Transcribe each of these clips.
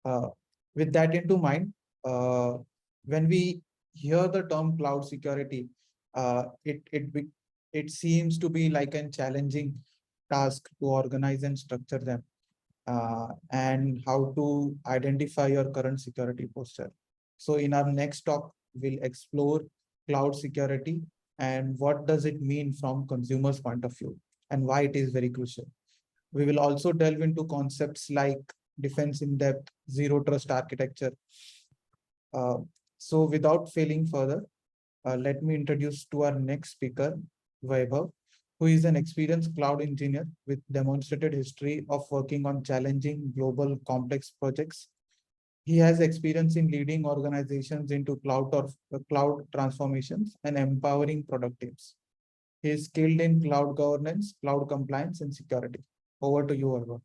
Uh, with that into mind, when we hear the term cloud security, it seems to be like a challenging task to organize and structure them, and how to identify your current security posture. So in our next talk, we'll explore cloud security and what does it mean from consumers' point of view and why it is very crucial. We will also delve into concepts like defense in depth, zero trust architecture. Uh, so without failing further, let me introduce to our next speaker, Vaibhav, who is an experienced cloud engineer with demonstrated history of working on challenging global complex projects. He has experience in leading organizations into cloud transformations and empowering product teams. He is skilled in cloud governance, cloud compliance, and security. Over to you, Vaibhav.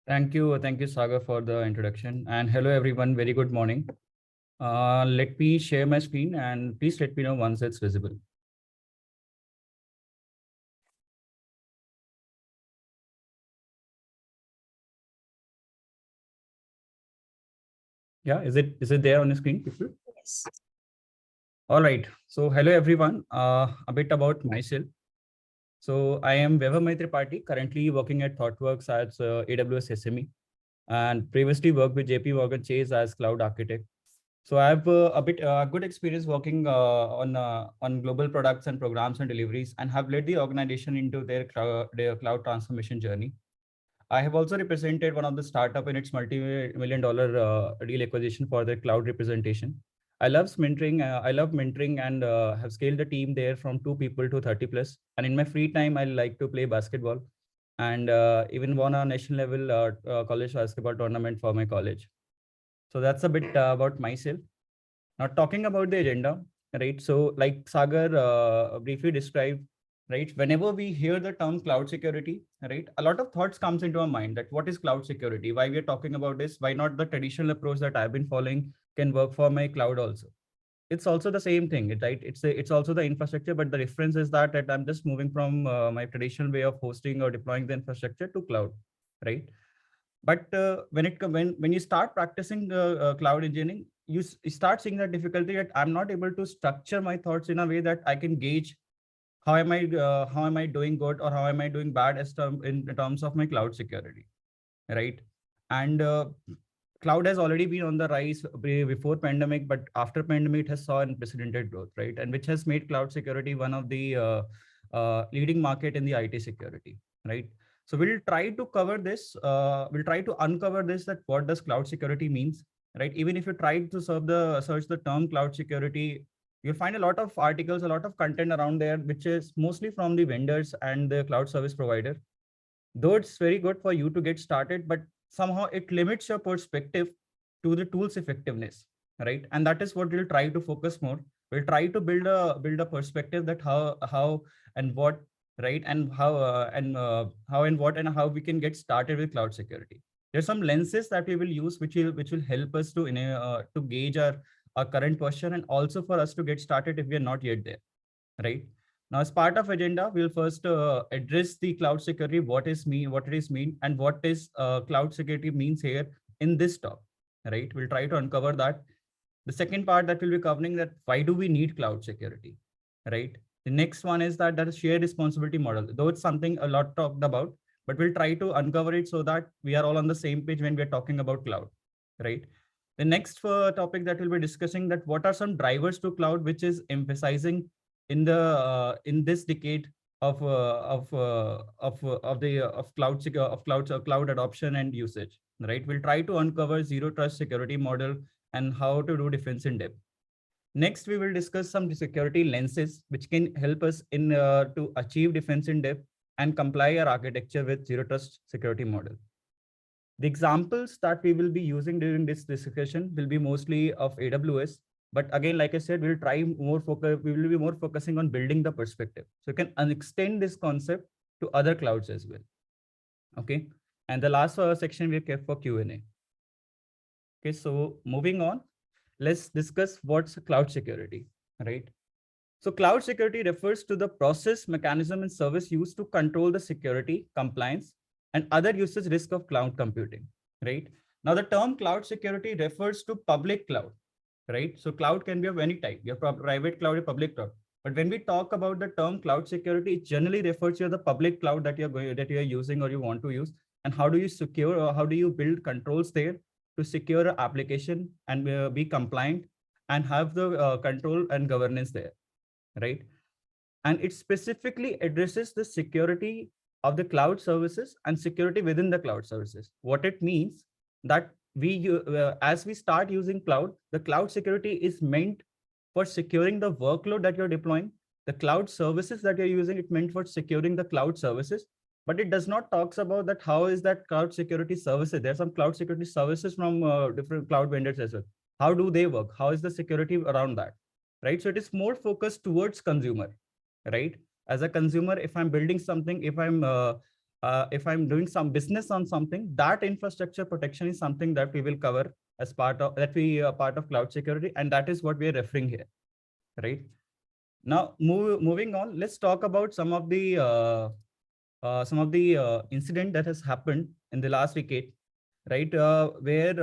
Thank you, Sagar, for the introduction. And hello, everyone. Very good morning. Let me share my screen and please let me know once it's visible. Yeah, is it there on the screen, people? Yes. All right. So hello, everyone. A bit about myself. So I am Vaibhav Tripathi, currently working at ThoughtWorks as AWS SME, and previously worked with JP Morgan Chase as cloud architect. So I have a bit good experience working on global products and programs and deliveries, and have led the organization into their cloud transformation journey. I have also represented one of the startup in its multi-million dollar deal acquisition for their cloud representation. I love mentoring. I love mentoring and have scaled the team there from 2 people to 30 plus. And in my free time, I like to play basketball, and even won a national level college basketball tournament for my college. So that's a bit about myself. Now talking about the agenda, right? So like Sagar briefly described, right? Whenever we hear the term cloud security, right, a lot of thoughts comes into our mind that what is cloud security? Why we are talking about this? Why not the traditional approach that I've been following can work for my cloud also? It's also the same thing, right? It's also the infrastructure, but the difference is that I'm just moving from my traditional way of hosting or deploying the infrastructure to cloud, right? But when you start practicing cloud engineering, you start seeing the difficulty that I'm not able to structure my thoughts in a way that I can gauge how am I doing good or how am I doing bad in terms of my cloud security, right? And cloud has already been on the rise before pandemic, but after pandemic it has saw unprecedented growth, right? And which has made cloud security one of the leading market in the IT security, right? So we'll try to cover this. We'll try to uncover this, that what does cloud security means, right? Even if you try to search the term cloud security, you'll find a lot of articles, a lot of content around there, which is mostly from the vendors and the cloud service provider. Though it's very good for you to get started, but somehow it limits your perspective to the tool's effectiveness, right? And that is what we'll try to focus more. We'll try to build a perspective that how and what, right? And how and what and how we can get started with cloud security. There's some lenses that we will use, which will help us to gauge our current posture, and also for us to get started if we are not yet there, right? Now, as part of agenda, we'll first address the cloud security, what it is mean, and what is cloud security means here in this talk, right? We'll try to uncover that. The second part that we'll be covering, that why do we need cloud security, right? The next one is that is shared responsibility model, though it's something a lot talked about, but we'll try to uncover it so that we are all on the same page when we're talking about cloud, right? The next topic that we'll be discussing, that what are some drivers to cloud, which is emphasizing in this decade of cloud adoption and usage, right? We'll try to uncover zero trust security model and how to do defense in depth. Next, we will discuss some security lenses which can help us in to achieve defense in depth and comply our architecture with zero trust security model. The examples that we will be using during this discussion will be mostly of AWS. But again, like I said, we'll try more focus. We will be more focusing on building the perspective. So you can extend this concept to other clouds as well. Okay. And the last section we kept for Q&A. Okay. So moving on, let's discuss what's cloud security, right? So cloud security refers to the process, mechanism, and service used to control the security, compliance, and other usage risk of cloud computing, right? Now, the term cloud security refers to public cloud, right? So cloud can be of any type, your private cloud or public cloud. But when we talk about the term cloud security, it generally refers to the public cloud that that you're using or you want to use. And how do you secure or how do you build controls there to secure an application and be compliant and have the control and governance there, right? And it specifically addresses the security of the cloud services and security within the cloud services. What it means that as we start using cloud, the cloud security is meant for securing the workload that you're deploying. The cloud services that you're using, it meant for securing the cloud services, but it does not talks about that how is that cloud security services. There are some cloud security services from different cloud vendors as well. How do they work? How is the security around that, right? So it is more focused towards consumer, right? As a consumer, if I'm building something, if I'm doing some business on something, that infrastructure protection is something that we will cover as part of that we are part of cloud security, and that is what we are referring here, right? Now, moving on, let's talk about some of the incident that has happened in the last decade, right? Where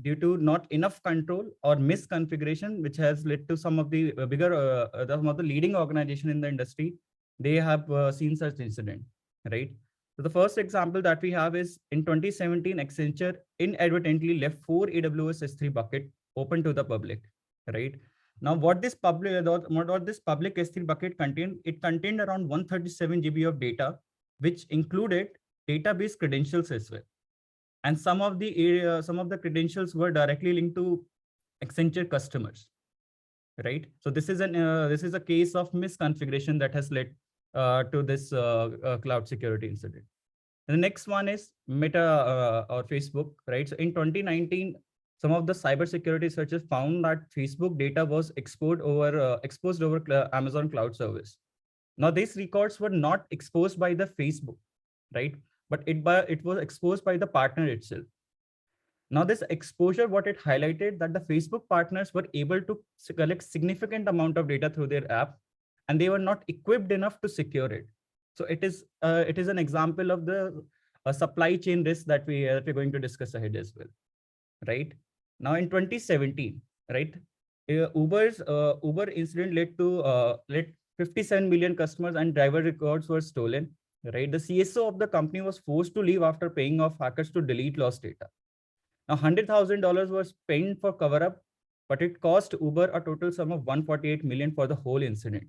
due to not enough control or misconfiguration, which has led to some of the some of the leading organization in the industry, they have seen such incident, right? So the first example that we have is in 2017, Accenture inadvertently left 4 AWS S3 bucket open to the public, right? Now, what this public S3 bucket contained, it contained around 137 GB of data, which included database credentials as well. And some of the credentials were directly linked to Accenture customers, right? So this is a case of misconfiguration that has led to this cloud security incident. And the next one is Meta or Facebook, right? So in 2019, some of the cybersecurity researchers found that Facebook data was exposed over Amazon Cloud Service. Now, these records were not exposed by the Facebook, right? But it was exposed by the partner itself. Now, this exposure, what it highlighted that the Facebook partners were able to collect significant amount of data through their app, and they were not equipped enough to secure it. So it is an example of the supply chain risk that we're going to discuss ahead as well, right? Now, in 2017, right, Uber incident led 57 million customers and driver records were stolen, right? The CSO of the company was forced to leave after paying off hackers to delete lost data. Now, $100,000 was spent for cover up, but it cost Uber a total sum of 148 million for the whole incident,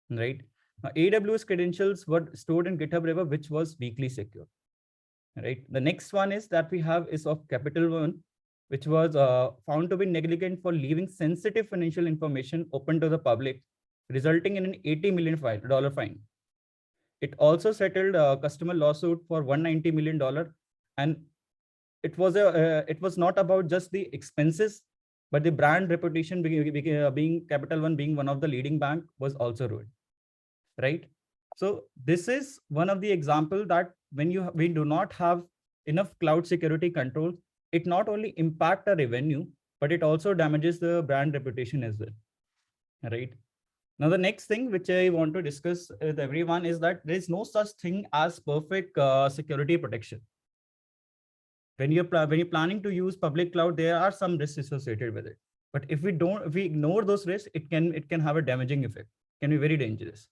right? Now, AWS credentials were stored in GitHub River, which was weakly secure, right? The next one is that we have is of Capital One, which was found to be negligent for leaving sensitive financial information open to the public, resulting in an $80 million fine. It also settled a customer lawsuit for $190 million, and it was not about just the expenses, but the brand reputation being Capital One being one of the leading bank was also ruined, right? So this is one of the example that when we do not have enough cloud security control, it not only impact our revenue, but it also damages the brand reputation as well, right? Now, the next thing which I want to discuss with everyone is that there is no such thing as perfect security protection. When you're planning to use public cloud, there are some risks associated with it. But if we ignore those risks, it can have a damaging effect, can be very dangerous.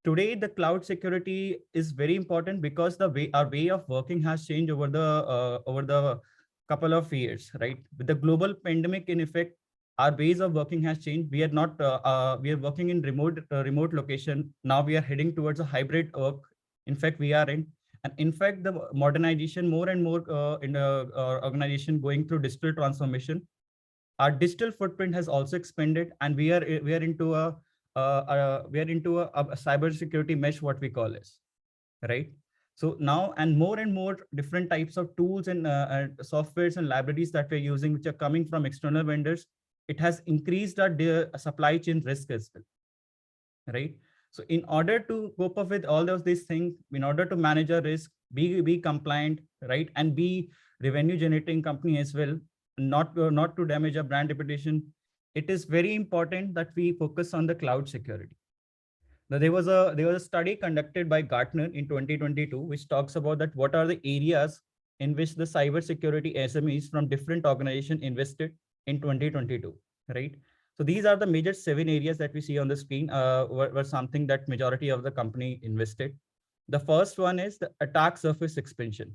Today, the cloud security is very important because our way of working has changed over the couple of years, right? With the global pandemic in effect, our ways of working has changed. We are working in remote location. Now we are heading towards a hybrid work. In fact, and in fact, the modernization more and more in the organization going through digital transformation. Our digital footprint has also expanded, and we are into a cyber security mesh, what we call is, right? So now, and more different types of tools and softwares and libraries that we're using, which are coming from external vendors, it has increased our supply chain risk as well, right? So in order to cope up with all these things, in order to manage our risk, be compliant, right, and be revenue generating company as well, not to damage our brand reputation, it is very important that we focus on the cloud security. Now, there was a study conducted by Gartner in 2022, which talks about that what are the areas in which the cybersecurity SMEs from different organizations invested in 2022, right? So these are the major 7 areas that we see on the screen, were something that majority of the company invested. The first one is the attack surface expansion.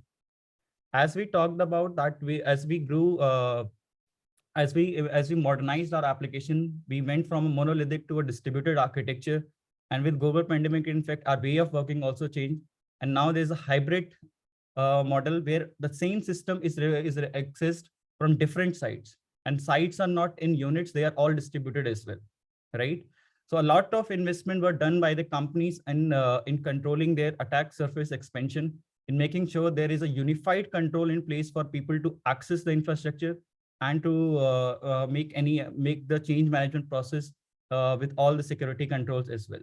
As we talked about that, as we grew, as we modernized our application, we went from a monolithic to a distributed architecture. And with global pandemic, in fact, our way of working also changed. And now there's a hybrid model where the same system is accessed from different sites, and sites are not in units, they are all distributed as well, right? So a lot of investment were done by the companies in controlling their attack surface expansion, in making sure there is a unified control in place for people to access the infrastructure and to make the change management process with all the security controls as well,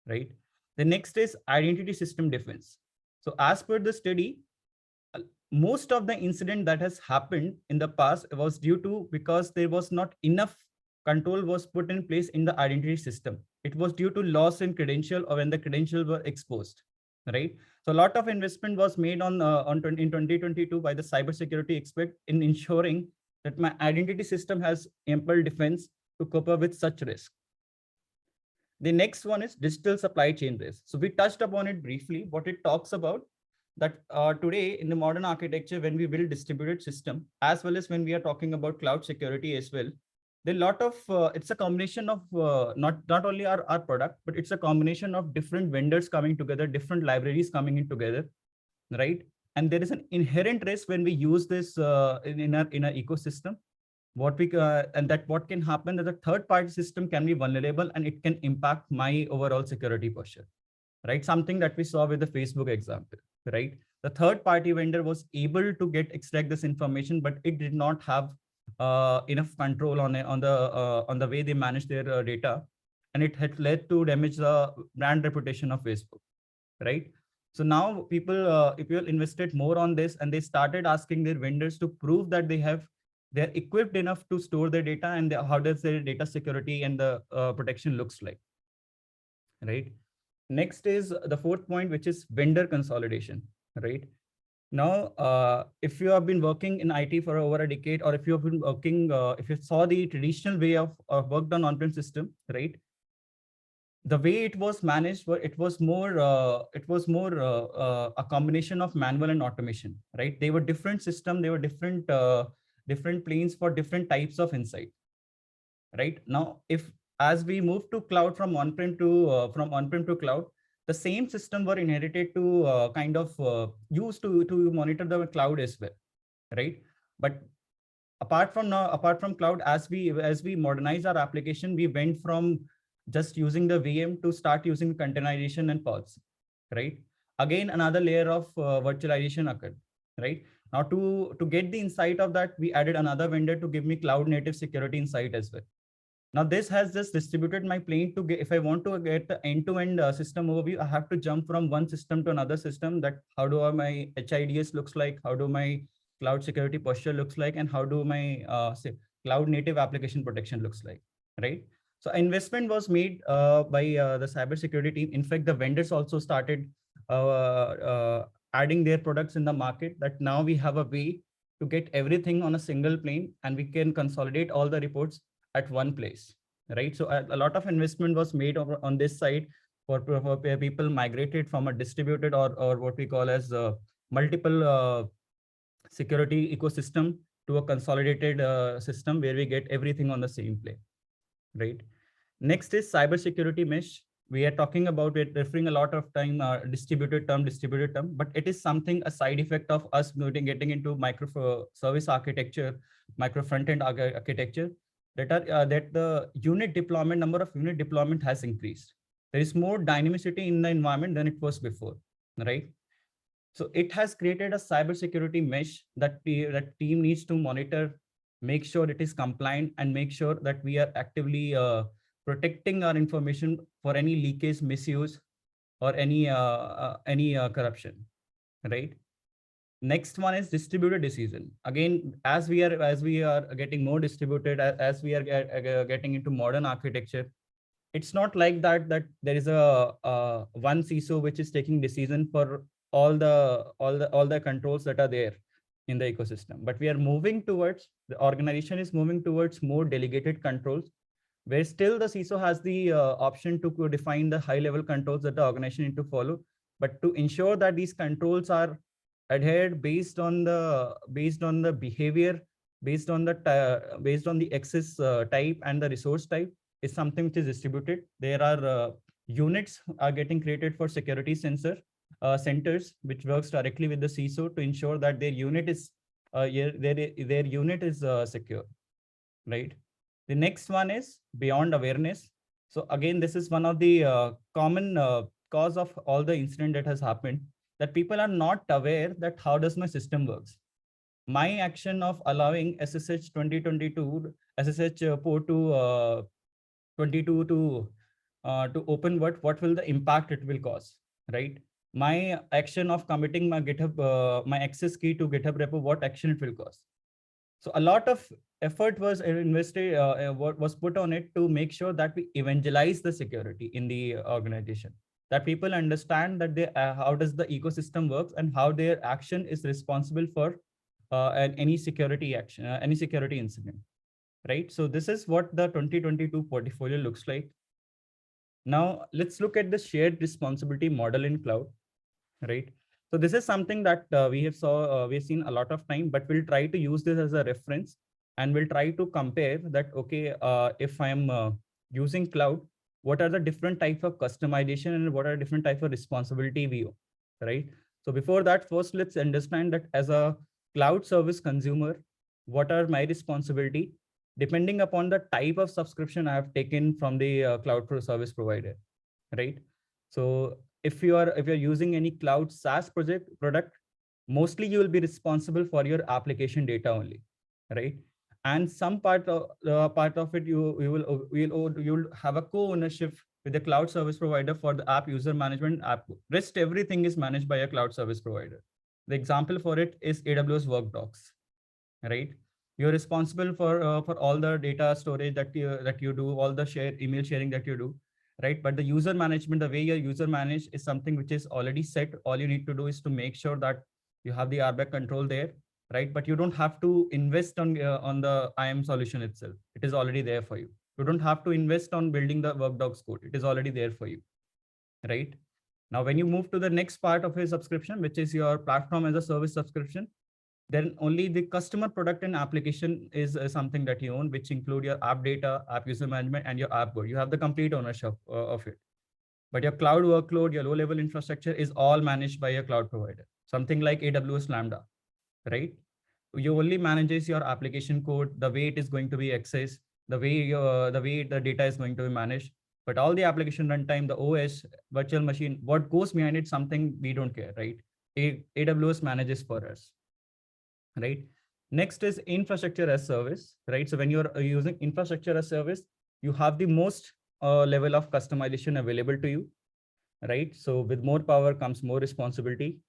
right? The next is identity system defense. So as per the study, most of the incident that has happened in the past was due to because there was not enough control was put in place in the identity system. It was due to loss in credential or when the credentials were exposed, right? So a lot of investment was made in 2022 by the cybersecurity expert in ensuring that my identity system has ample defense to cope up with such risk. The next one is digital supply chain risk. So we touched upon it briefly. What it talks about that today in the modern architecture, when we build distributed system, as well as when we are talking about cloud security as well, there are a lot of, it's a combination of not only our product, but it's a combination of different vendors coming together, different libraries coming in together, right? And there is an inherent risk when we use this in our ecosystem. What can happen is a third party system can be vulnerable and it can impact my overall security posture, right? Something that we saw with the Facebook example, right? The third party vendor was able to extract this information, but it did not have enough control on the way they manage their data, and it had led to damage the brand reputation of Facebook, right? So now people invested more on this, and they started asking their vendors to prove that they're equipped enough to store their data, and how does their data security and the protection looks like, right? Next is the fourth point, which is vendor consolidation, right? Now, if you have been working in IT for over a decade, or if you have been working, if you saw the traditional way of worked on on-prem system, right? The way it was managed, it was more a combination of manual and automation, right? They were different system, they were different planes for different types of insight, right? Now, if as we move to cloud from on-prem to cloud, the same system were inherited to kind of use to monitor the cloud as well, right? But apart from cloud, as we modernize our application, we went from just using the VM to start using containerization and pods, right? Again, another layer of virtualization occurred, right? Now, to get the insight of that, we added another vendor to give me cloud native security insight as well. Now, this has just distributed my plane to get, if I want to get the end-to-end system overview, I have to jump from one system to another system. That how do my HIDS looks like, how do my cloud security posture looks like, and how do my say cloud native application protection looks like, right? So investment was made by the cybersecurity team. In fact, the vendors also started adding their products in the market, that now we have a way to get everything on a single plane, and we can consolidate all the reports at one place, right? So a lot of investment was made on this side for people migrated from a distributed or what we call as multiple security ecosystem to a consolidated system where we get everything on the same plane, right? Next is cybersecurity mesh. We are talking about it, referring a lot of time distributed term, but it is something, a side effect of us getting into micro service architecture, micro front-end architecture, that the number of unit deployment has increased. There is more dynamicity in the environment than it was before, right? So it has created a cybersecurity mesh that team needs to monitor, make sure it is compliant, and make sure that we are actively protecting our information for any leakage, misuse, or any corruption, right? Next one is distributed decision. Again, as we are getting more distributed, as we are getting into modern architecture, it's not like that there is one CISO which is taking decision for all the controls that are there. in the ecosystem. But we are moving towards, the organization is moving towards more delegated controls, where still the CISO has the option to define the high level controls that the organization need to follow. But to ensure that these controls are adhered based on the behavior, based on the access type and the resource type, is something which is distributed. There are units are getting created for security centers, which works directly with the CISO to ensure that their unit is their unit is secure, right? The next one is beyond awareness. So again, this is one of the common cause of all the incident that has happened, that people are not aware that how does my system works. My action of allowing SSH 2022 SSH port to 22 to open, what will the impact it will cause, right? My action of committing my GitHub my access key to GitHub repo, what action it will cause. So a lot of effort was invested, what was put on it to make sure that we evangelize the security in the organization, that people understand that they how does the ecosystem works and how their action is responsible for any security action, any security incident, right? So this is what the 2022 portfolio looks like. Now let's look at the shared responsibility model in cloud, right? So this is something that we've seen a lot of time, but we'll try to use this as a reference, and we'll try to compare that, okay, if I'm using cloud, what are the different types of customization and what are different types of responsibility we own, right? So before that, first, let's understand that as a cloud service consumer, what are my responsibility depending upon the type of subscription I have taken from the cloud service provider, right? So if you're using any cloud SaaS product, mostly you will be responsible for your application data only, right? And some part of it you'll have a co-ownership with the cloud service provider for the app user management. Rest everything is managed by a cloud service provider. The example for it is AWS Work Docs, right? You're responsible for all the data storage that you do, all the email sharing that you do, right? But the user management, the way your user manage, is something which is already set. All you need to do is to make sure that you have the RBAC control there, right? But you don't have to invest on the IAM solution itself. It is already there for you. You don't have to invest on building the Work Docs code. It is already there for you, right? Now, when you move to the next part of a subscription, which is your platform as a service subscription, then only the customer product and application is something that you own, which include your app data, app user management, and your app code. You have the complete ownership of it. But your cloud workload, your low-level infrastructure is all managed by your cloud provider, something like AWS Lambda, right? You only manages your application code, the way it is going to be accessed, the way the data is going to be managed. But all the application runtime, the OS, virtual machine, what goes behind it, something we don't care, right? AWS manages for us, right? Next is infrastructure as service, right? So when you're using infrastructure as service, you have the most level of customization available to you, right? So with more power comes more responsibility,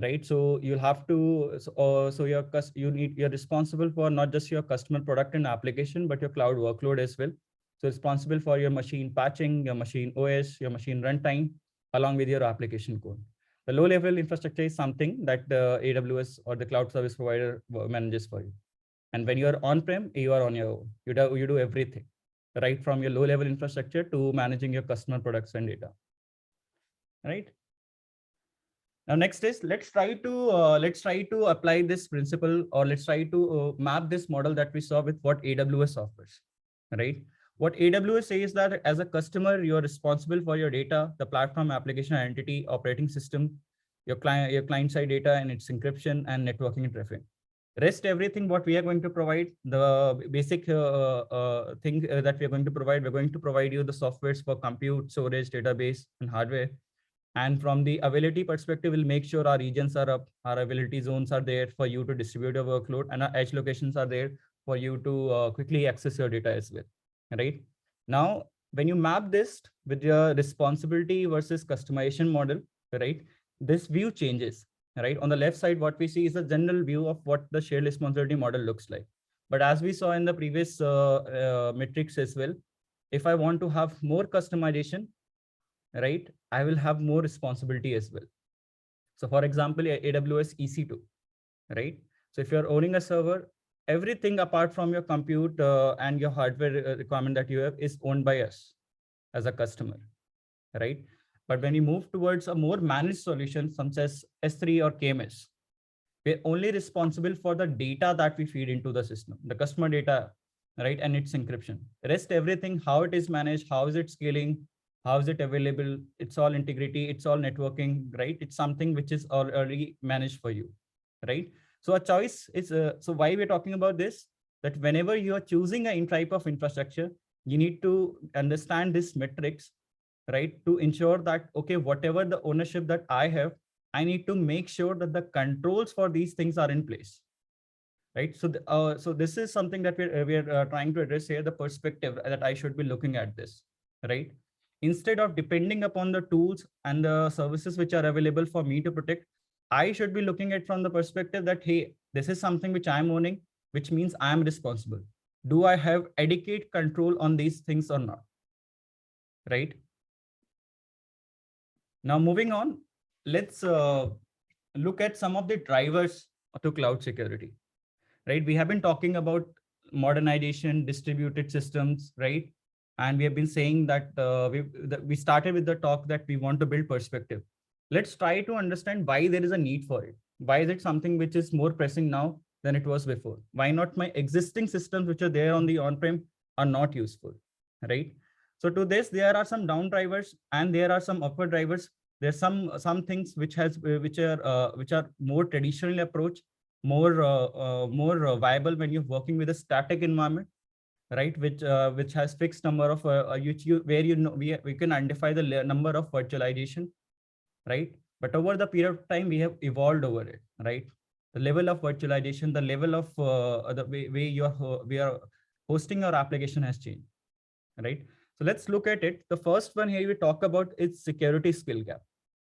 right? So you'll have to, so you're responsible for not just your customer product and application, but your cloud workload as well. So responsible for your machine patching, your machine OS, your machine runtime, along with your application code. The low-level infrastructure is something that the AWS or the cloud service provider manages for you. And when you are on-prem, you are on your own. You do everything, right? From your low-level infrastructure to managing your customer products and data, right? Now, next is let's try to apply this principle, or let's try to map this model that we saw with what AWS offers, right? What AWS says that as a customer, you're responsible for your data, the platform, application, identity, operating system, your client side data and its encryption and networking and traffic. Rest everything what we are going to provide, the basic thing that we are going to provide, we're going to provide you the softwares for compute, storage, database, and hardware. And from the availability perspective, we'll make sure our regions are up, our availability zones are there for you to distribute your workload, and our edge locations are there for you to quickly access your data as well, right? Now, when you map this with your responsibility versus customization model, right, this view changes, right? On the left side, what we see is a general view of what the shared responsibility model looks like. But as we saw in the previous metrics as well, if I want to have more customization, right, I will have more responsibility as well. So for example, AWS EC2, right? So if you're owning a server, everything apart from your compute and your hardware requirement that you have is owned by us as a customer, right? But when you move towards a more managed solution, such as S3 or KMS, we're only responsible for the data that we feed into the system, the customer data, right? And its encryption. Rest everything, how it is managed, how is it scaling, how is it available? It's all integrity, it's all networking, right? It's something which is already managed for you, right? So a choice is, so why we're talking about this, that whenever you are choosing a type of infrastructure, you need to understand this metrics, right? To ensure that, okay, whatever the ownership that I have, I need to make sure that the controls for these things are in place, right? So, so this is something that we're trying to address here, the perspective that I should be looking at this, right? Instead of depending upon the tools and the services which are available for me to protect, I should be looking at from the perspective that, hey, this is something which I'm owning, which means I'm responsible. Do I have adequate control on these things or not, right? Now, moving on, let's look at some of the drivers to cloud security, right? We have been talking about modernization, distributed systems, right? And we have been saying that we started with the talk that we want to build perspective. Let's try to understand why there is a need for it. Why is it something which is more pressing now than it was before? Why not my existing systems which are there on the on-prem are not useful, right? So to this, there are some down drivers and there are some upward drivers. There's some things which are more traditional approach, more viable when you're working with a static environment, right? Which has fixed number of where you know we can identify the number of virtualization, right? But over the period of time, we have evolved over it, right? The level of virtualization, the level of the way we are hosting our application has changed, right? So let's look at it. The first one here we talk about is security skill gap.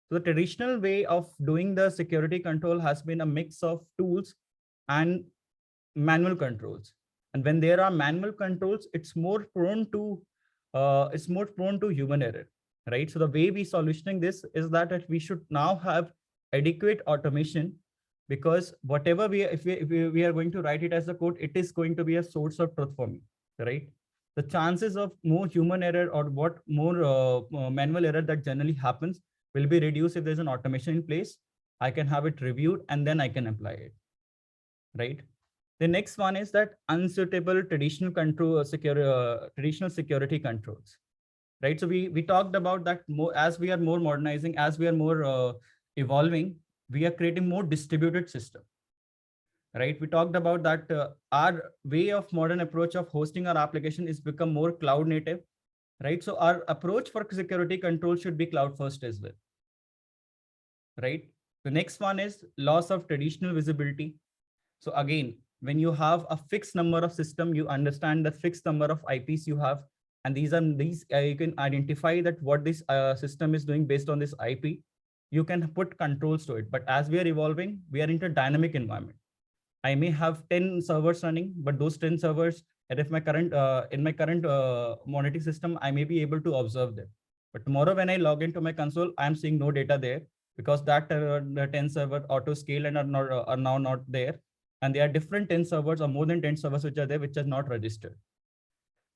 So the traditional way of doing the security control has been a mix of tools and manual controls. And when there are manual controls, it's more prone to human error, right? So the way we solutioning this is that we should now have adequate automation, because whatever if we are going to write it as a code, it is going to be a source of truth for me, right? The chances of more human error or what more manual error that generally happens will be reduced if there's an automation in place. I can have it reviewed and then I can apply it, right? The next one is that unsuitable traditional control, traditional security controls, right? So we talked about that more as we are more modernizing, as we are more evolving, we are creating more distributed system, right? We talked about that our way of modern approach of hosting our application is become more cloud native, right? So our approach for security control should be cloud first as well, right? The next one is loss of traditional visibility. So again, when you have a fixed number of system, you understand the fixed number of IPs you have, and these you can identify that what this system is doing based on this IP. You can put controls to it. But as we are evolving, we are into a dynamic environment. I may have 10 servers running, but those 10 servers, and if my current in my current monitoring system, I may be able to observe them. But tomorrow when I log into my console, I'm seeing no data there, because that the 10 server auto scale and are now not there. And there are different 10 servers or more than 10 servers which are there, which are not registered,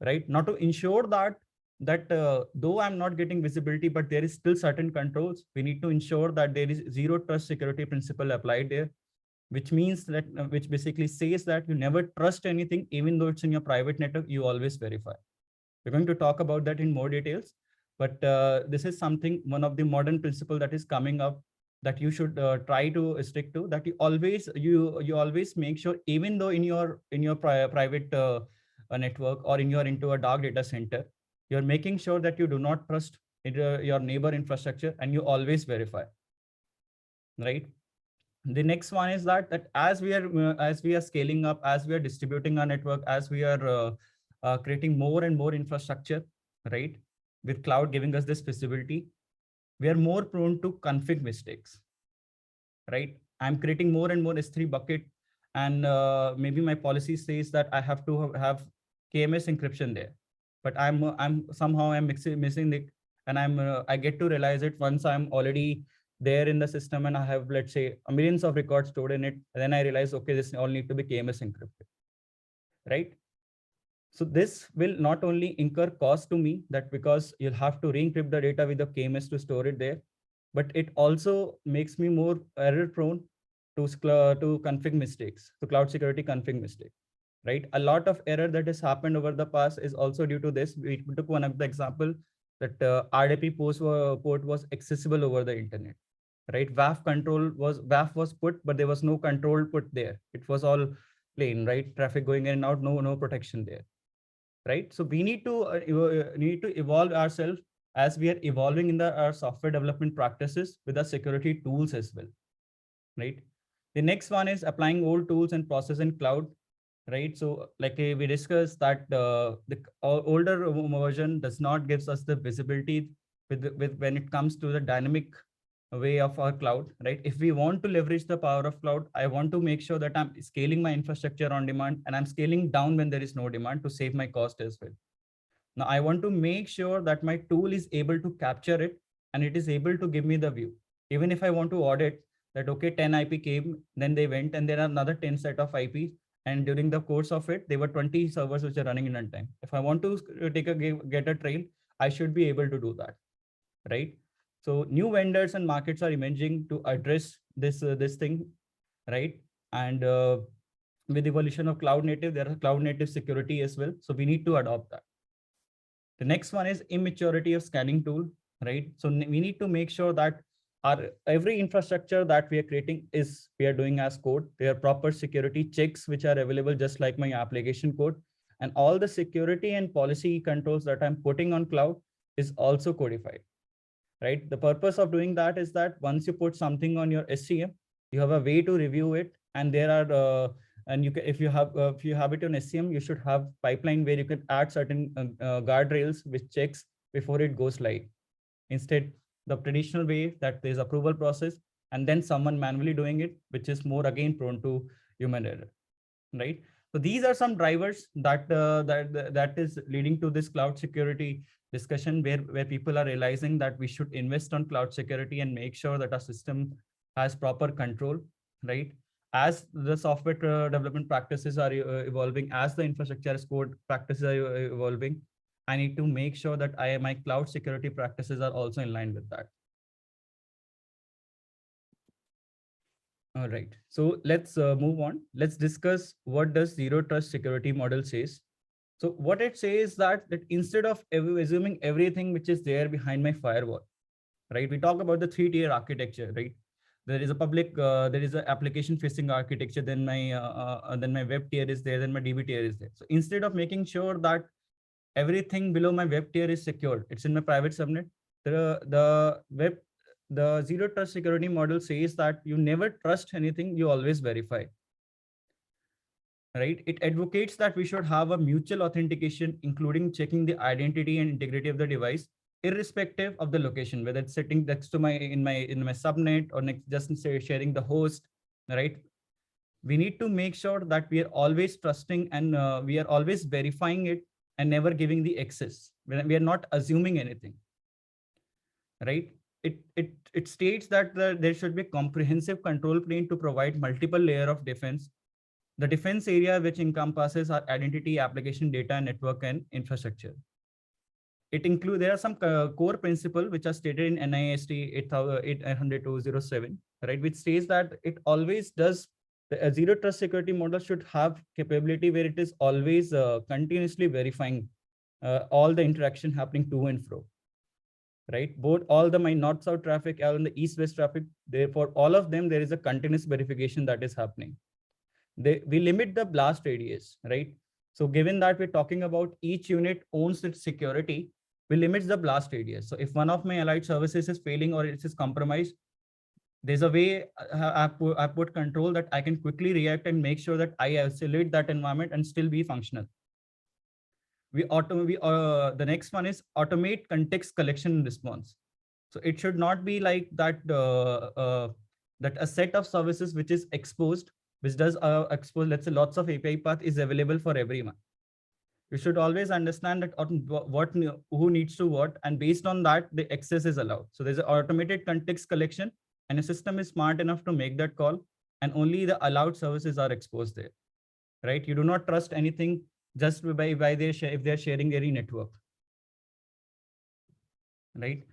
right? Now to ensure that though I'm not getting visibility, but there is still certain controls, we need to ensure that there is zero trust security principle applied there, which means that which basically says that you never trust anything, even though it's in your private network, you always verify. We're going to talk about that in more details, but this is something, one of the modern principle that is coming up, that you should try to stick to, that you always make sure, even though in your private network, or into a dark data center, you're making sure that you do not trust your neighbor infrastructure, and you always verify, right? The next one is that as we are scaling up, as we are distributing our network, as we are creating more and more infrastructure, right? With cloud giving us this visibility, we are more prone to config mistakes, right? I'm creating more and more S3 bucket, and maybe my policy says that I have to have KMS encryption there, but I'm somehow I'm missing it, and I get to realize it once I'm already there in the system and I have, let's say, millions of records stored in it. And then I realize, okay, this all need to be KMS encrypted, right? So this will not only incur cost to me, that because you'll have to re-encrypt the data with the KMS to store it there, but it also makes me more error prone to config mistakes, to cloud security config mistake, right? A lot of error that has happened over the past is also due to this. We took one of the example that RDP port was accessible over the internet, right? WAF was put, but there was no control put there. It was all plain, right? Traffic going in and out, no protection there, right? So we need to evolve ourselves as we are evolving in our software development practices with our security tools as well, right? The next one is applying old tools and process in cloud, right? So like we discussed that the older version does not gives us the visibility with when it comes to the dynamic way of our cloud, right? If we want to leverage the power of cloud, I want to make sure that I'm scaling my infrastructure on demand and I'm scaling down when there is no demand to save my cost as well. Now I want to make sure that my tool is able to capture it and it is able to give me the view. Even if I want to audit that, okay, 10 IP came, then they went and there are another 10 set of IPs. And during the course of it, there were 20 servers which are running in runtime. If I want to get a trail, I should be able to do that, right? So new vendors and markets are emerging to address this thing, right? And with evolution of cloud native, there are cloud native security as well. So we need to adopt that. The next one is immaturity of scanning tool, right? So we need to make sure that our every infrastructure that we are creating is we are doing as code. There are proper security checks which are available just like my application code. And all the security and policy controls that I'm putting on cloud is also codified, right? The purpose of doing that is that once you put something on your SCM, you have a way to review it. And there are, and you can, if you have it on SCM, you should have pipeline where you can add certain guardrails which checks before it goes live. Instead, the traditional way that there's approval process and then someone manually doing it, which is more again prone to human error, right? So these are some drivers that is leading to this cloud security discussion where people are realizing that we should invest on cloud security and make sure that our system has proper control, right? As the software development practices are evolving, as the infrastructure as code practices are evolving, I need to make sure that my cloud security practices are also in line with that. All right, so let's move on. Let's discuss what does zero trust security model says. So what it says that instead of assuming everything which is there behind my firewall, right? We talk about the 3-tier architecture, right? There is a public, there is an application facing architecture, then my web tier is there, then my DB tier is there. So instead of making sure that everything below my web tier is secured, it's in my private subnet, the zero trust security model says that you never trust anything, you always verify, right? It advocates that we should have a mutual authentication, including checking the identity and integrity of the device, irrespective of the location, whether it's sitting next to in my subnet or next, just sharing the host, right? We need to make sure that we are always trusting and we are always verifying it and never giving the access. We are not assuming anything, right? It states that there should be a comprehensive control plane to provide multiple layer of defense. The defense area which encompasses our identity, application, data, network, and infrastructure. It includes, there are some core principles which are stated in NIST 800-207, right? Which says that it always does, the zero trust security model should have capability where it is always continuously verifying all the interaction happening to and fro, right? Both all my north-south traffic and the east-west traffic, therefore all of them, there is a continuous verification that is happening. We limit the blast radius, right? So given that we're talking about each unit owns its security, we limit the blast radius. So if one of my allied services is failing or it is compromised, there's a way I put control that I can quickly react and make sure that I isolate that environment and still be functional. The next one is automate context collection and response. So it should not be like that, that a set of services which is exposed, which does expose, let's say lots of API path is available for everyone. You should always understand that who needs to what, and based on that, the access is allowed. So there's an automated context collection and a system is smart enough to make that call, and only the allowed services are exposed there, right? You do not trust anything just by their if they're sharing any network, right?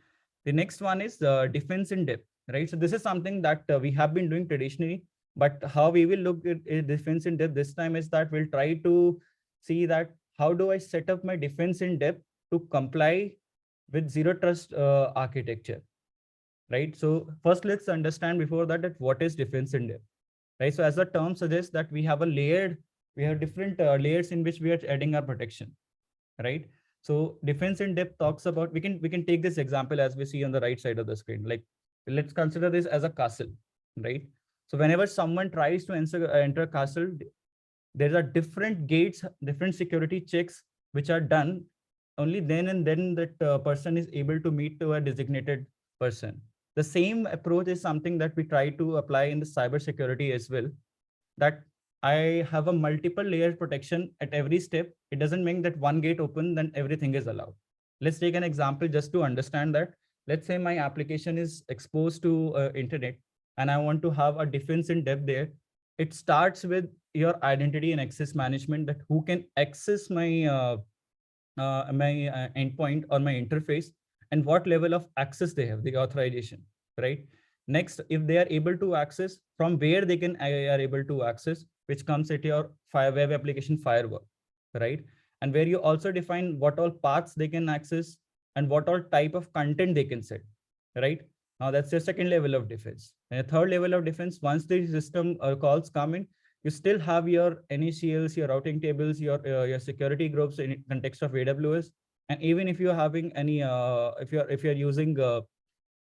The next one is defense in depth, right? So this is something that we have been doing traditionally, but how we will look at defense in depth this time is that we'll try to see that how do I set up my defense in depth to comply with zero trust architecture, right? So first, let's understand before that what is defense in depth, right? So as the term suggests that we have different layers in which we are adding our protection, right? So defense in depth talks about, we can take this example as we see on the right side of the screen. Like, let's consider this as a castle, right? So whenever someone tries to enter a castle, there are different gates, different security checks which are done. Only then and then that person is able to meet to a designated person. The same approach is something that we try to apply in the cyber security as well, that I have a multiple layer protection at every step. It doesn't mean that one gate open, then everything is allowed. Let's take an example just to understand that. Let's say my application is exposed to internet and I want to have a defense in depth there. It starts with your identity and access management, that who can access my endpoint or my interface, and what level of access they have, the authorization, right? Next, if they are able to access, from where they are able to access, which comes at your web application firewall, right? And where you also define what all paths they can access and what all type of content they can set, right? Now that's your second level of defense. And a third level of defense, once the system calls come in, you still have your NACLs, your routing tables, your security groups in context of AWS. And even if you're having any, if you're using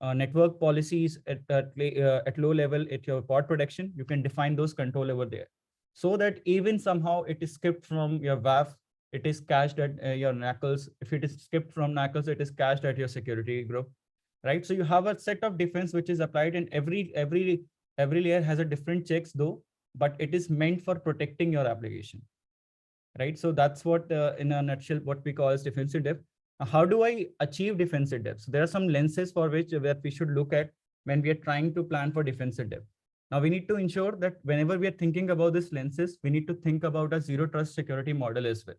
network policies at low level at your pod protection, you can define those control over there, so that even somehow it is skipped from your WAF, it is cached at your NACLs. If it is skipped from NACLs, it is cached at your security group, right? So you have a set of defense which is applied, and every layer has a different checks though, but it is meant for protecting your application, right? So that's what, in a nutshell, what we call as defensive depth. How do I achieve defensive depth? So there are some lenses for which that we should look at when we are trying to plan for defensive depth. Now we need to ensure that whenever we are thinking about these lenses, we need to think about a zero trust security model as well,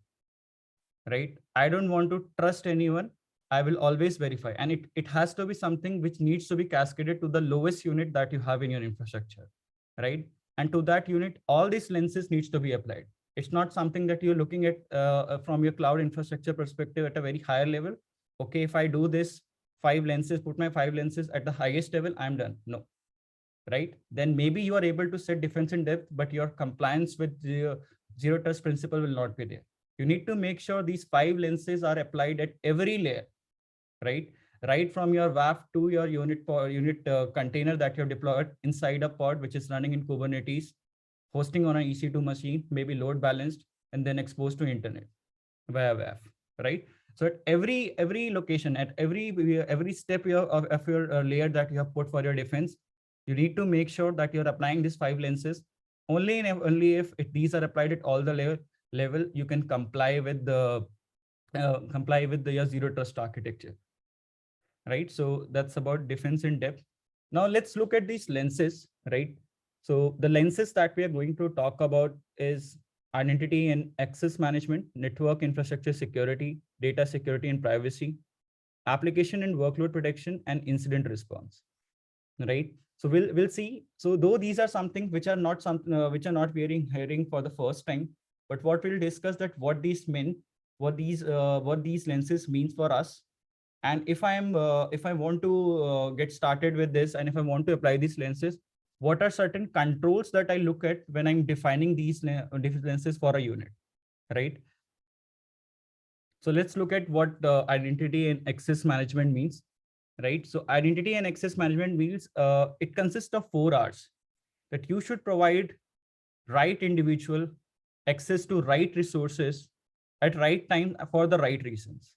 right? I don't want to trust anyone. I will always verify. And it has to be something which needs to be cascaded to the lowest unit that you have in your infrastructure, right? And to that unit, all these lenses needs to be applied. It's not something that you're looking at from your cloud infrastructure perspective at a very higher level. Okay, if I do this 5 lenses, put my 5 lenses at the highest level, I'm done. No, right? Then maybe you are able to set defense in depth, but your compliance with the zero trust principle will not be there. You need to make sure these 5 lenses are applied at every layer, right? Right from your WAF to your unit container that you've deployed inside a pod, which is running in Kubernetes, hosting on an EC2 machine, maybe load balanced, and then exposed to internet via WAF, right? So at every location, at every step of your layer that you have put for your defense, you need to make sure that you're applying these 5 lenses. Only if these are applied at all the level, you can comply with the your zero trust architecture, right? So that's about defense in depth. Now let's look at these lenses, right? So the lenses that we are going to talk about is identity and access management, network infrastructure security, data security and privacy, application and workload protection, and incident response, right? So we'll see. So though these are something which are not hearing for the first time, but what we'll discuss that what these mean, what these lenses means for us. And if I want to get started with this, and if I want to apply these lenses, what are certain controls that I look at when I'm defining these different lenses for a unit, right? So let's look at what identity and access management means, right? So identity and access management means it consists of 4 R's, that you should provide right individual access to right resources at right time for the right reasons,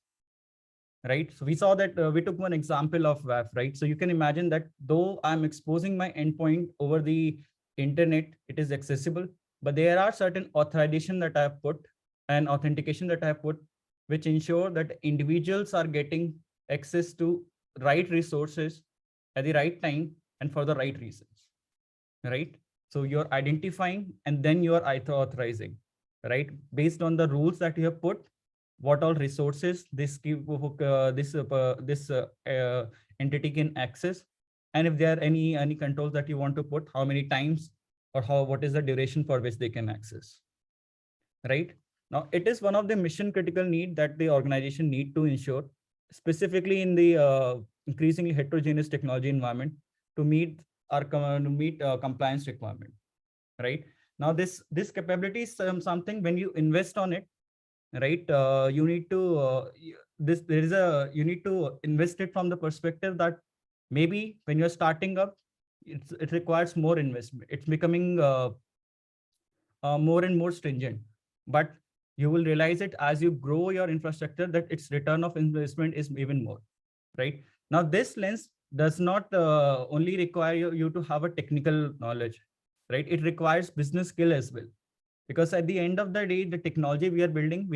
right? So we saw that we took one example of WAF, right? So you can imagine that though I'm exposing my endpoint over the internet, it is accessible, but there are certain authorization that I have put and authentication that I have put, which ensure that individuals are getting access to right resources at the right time and for the right reasons, right? So you're identifying and then you're authorizing, right? Based on the rules that you have put, what all resources this entity can access, and if there are any controls that you want to put, how many times or what is the duration for which they can access, right? Now, it is one of the mission critical need that the organization need to ensure, specifically in the increasingly heterogeneous technology environment, to meet compliance requirement, right? Now, this capability is something when you invest on it, right? You need to you need to invest it from the perspective that maybe when you're starting up, it requires more investment. It's becoming more and more stringent, but you will realize it as you grow your infrastructure that its return of investment is even more, right? Now, this lens does not only require you to have a technical knowledge, right? It requires business skill as well, because at the end of the day, the technology we are building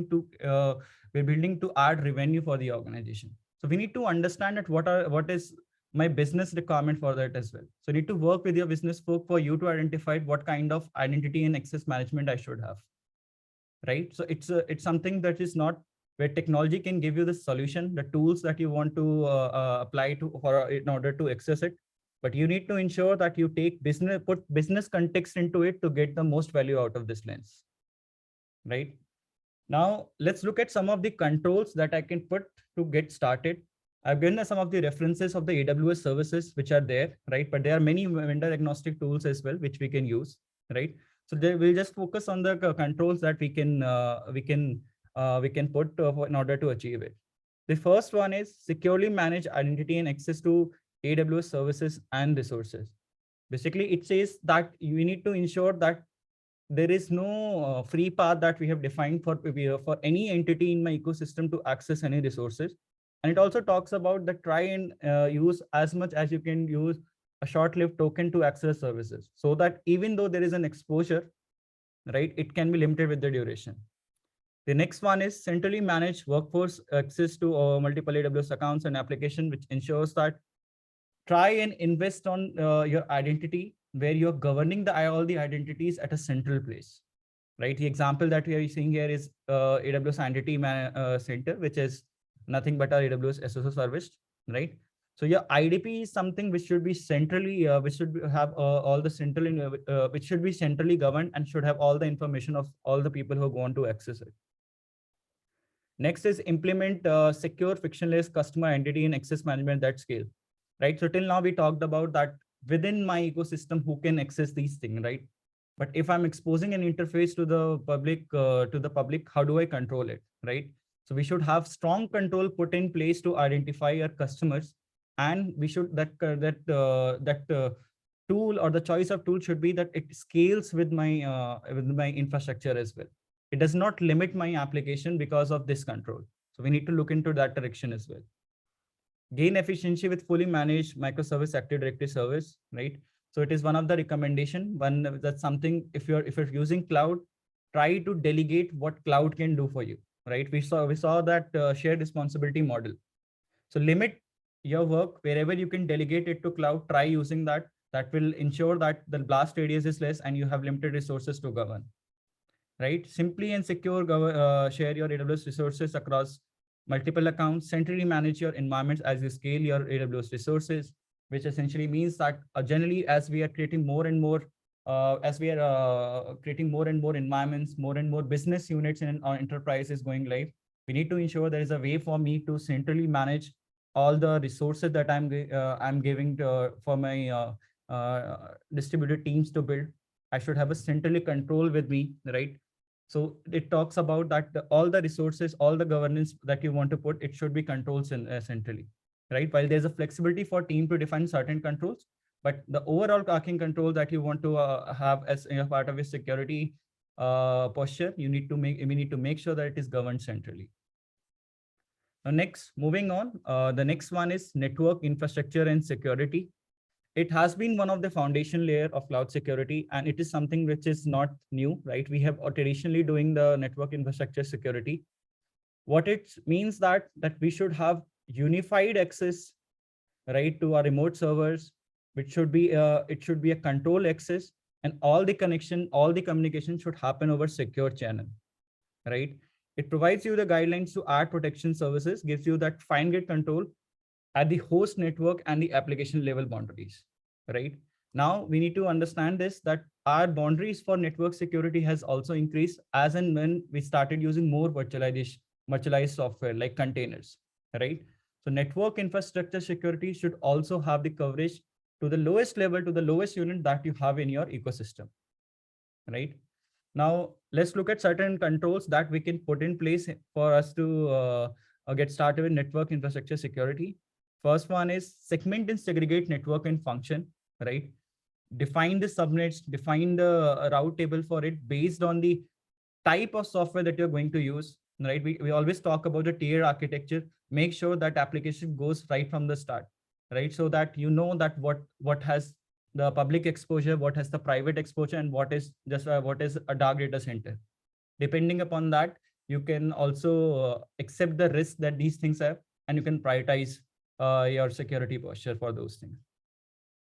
to add revenue for the organization. So we need to understand that what is my business requirement for that as well. So you need to work with your business folk for you to identify what kind of identity and access management I should have, right? So it's something that is not where technology can give you the solution, the tools that you want to apply to for in order to access it, but you need to ensure that you put business context into it to get the most value out of this lens, right? Now, let's look at some of the controls that I can put to get started. I've given some of the references of the AWS services which are there, right? But there are many vendor agnostic tools as well, which we can use, right? So we'll just focus on the controls that we can put in order to achieve it. The first one is securely manage identity and access to AWS services and resources. Basically, it says that you need to ensure that there is no free path that we have defined for any entity in my ecosystem to access any resources. And it also talks about the try and use as much as you can use a short-lived token to access services, so that even though there is an exposure, right, it can be limited with the duration. The next one is centrally manage workforce access to multiple AWS accounts and application, which ensures that try and invest on your identity where you're governing all the identities at a central place, right? The example that we are seeing here is AWS Identity Center, which is nothing but our AWS SSO service, right? So your IDP is something which should be centrally, which should have all the central, which should be centrally governed and should have all the information of all the people who want to access it. Next is implement secure frictionless customer identity and access management at scale, right? So till now we talked about that within my ecosystem, who can access these things, right? But if I'm exposing an interface to the public, how do I control it, right? So we should have strong control put in place to identify our customers, and we should that tool or the choice of tool should be that it scales with my infrastructure as well. It does not limit my application because of this control. So we need to look into that direction as well. Gain efficiency with fully managed microservice Active Directory service, right? So it is one of the recommendation. That's something, if you're using cloud, try to delegate what cloud can do for you, right? We saw that shared responsibility model. So limit your work wherever you can delegate it to cloud. Try using that. That will ensure that the blast radius is less and you have limited resources to govern, right? Simply and secure share your AWS resources across multiple accounts. Centrally manage your environments as you scale your AWS resources, which essentially means that generally, as we are creating more and more, creating more and more environments, more and more business units in our enterprise is going live, we need to ensure there is a way for me to centrally manage all the resources that I'm giving for my distributed teams to build. I should have a centrally control with me, right? So it talks about that all the resources, all the governance that you want to put, it should be controlled centrally, right? While there's a flexibility for team to define certain controls, but the overall arcing control that you want to have as a part of your security posture, we need to make sure that it is governed centrally. Now, next, moving on, the next one is network infrastructure and security. It has been one of the foundation layer of cloud security, and it is something which is not new, right? We have traditionally doing the network infrastructure security. What it means that we should have unified access, right, to our remote servers, which should be it should be a control access, and all the communication should happen over secure channel, right? It provides you the guidelines to add protection services, gives you that fine grid control at the host network and the application level boundaries, right? Now we need to understand this, that our boundaries for network security has also increased as and when we started using more virtualized software like containers, right? So network infrastructure security should also have the coverage to the lowest level, to the lowest unit that you have in your ecosystem, right? Now, let's look at certain controls that we can put in place for us to get started with network infrastructure security. First one is segment and segregate network and function, right? Define the subnets, define the route table for it based on the type of software that you're going to use, right? We always talk about the tier architecture. Make sure that application goes right from the start, right? So that you know that what has the public exposure, what has the private exposure, and what is just what is a dark data center. Depending upon that, you can also accept the risk that these things have, and you can prioritize your security posture for those things.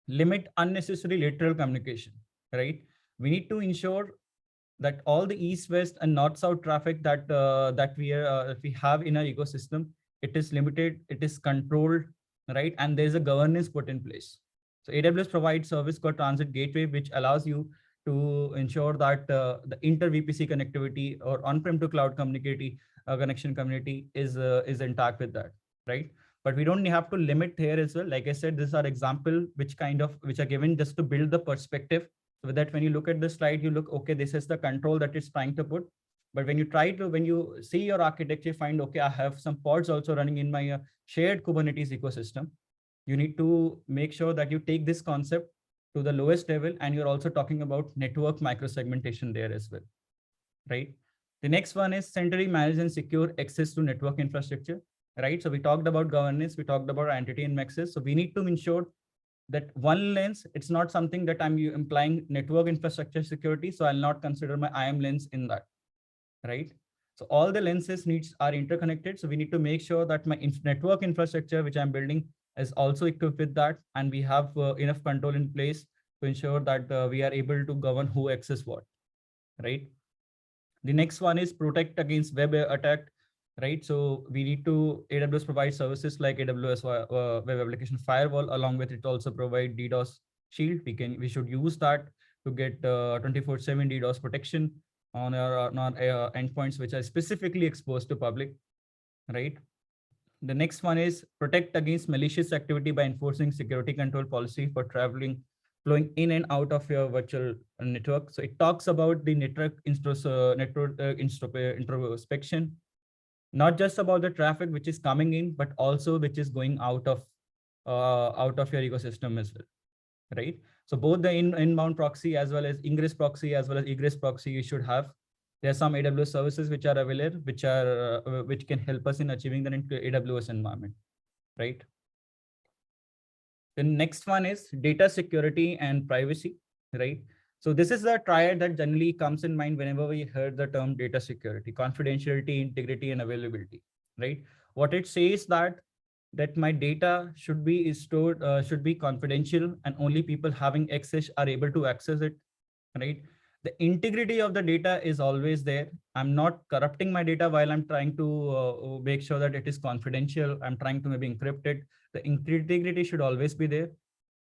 Limit unnecessary lateral communication, right? We need to ensure that all the east-west and north-south traffic that we have in our ecosystem, it is limited, it is controlled, right? And there's a governance put in place. So AWS provides service called Transit Gateway, which allows you to ensure that the inter-VPC connectivity or on-prem to cloud connection community is intact with that, right? But we don't have to limit here as well. Like I said, these are example which are given just to build the perspective, so that when you look at the slide, you look, okay, this is the control that it's trying to put. But when you see your architecture, find, okay, I have some pods also running in my shared Kubernetes ecosystem. You need to make sure that you take this concept to the lowest level, and you're also talking about network microsegmentation there as well, right? The next one is centrally manage and secure access to network infrastructure, right? So we talked about governance, we talked about entity and access. So we need to ensure that one lens, it's not something that I'm implying network infrastructure security, so I'll not consider my IAM lens in that, right? So all the lenses are interconnected. So we need to make sure that my network infrastructure, which I'm building, is also equipped with that. And we have enough control in place to ensure that we are able to govern who access what, right? The next one is protect against web attack, right? So we need to, AWS provides services like AWS Web Application Firewall. Along with it also provide DDoS shield. We should use that to get 24/7 DDoS protection on our endpoints which are specifically exposed to public, right? The next one is protect against malicious activity by enforcing security control policy for flowing in and out of your virtual network. So it talks about the network introspection, not just about the traffic which is coming in, but also which is going out of your ecosystem as well, right? So both the inbound proxy as well as ingress proxy as well as egress proxy you should have. There are some AWS services which are available, which can help us in achieving that into AWS environment, right? The next one is data security and privacy, right? So this is the triad that generally comes in mind whenever we heard the term data security: confidentiality, integrity, and availability, right? What it says that my data should be stored, should be confidential, and only people having access are able to access it, right? The integrity of the data is always there. I'm not corrupting my data while I'm trying to make sure that it is confidential. I'm trying to maybe encrypt it. The integrity should always be there,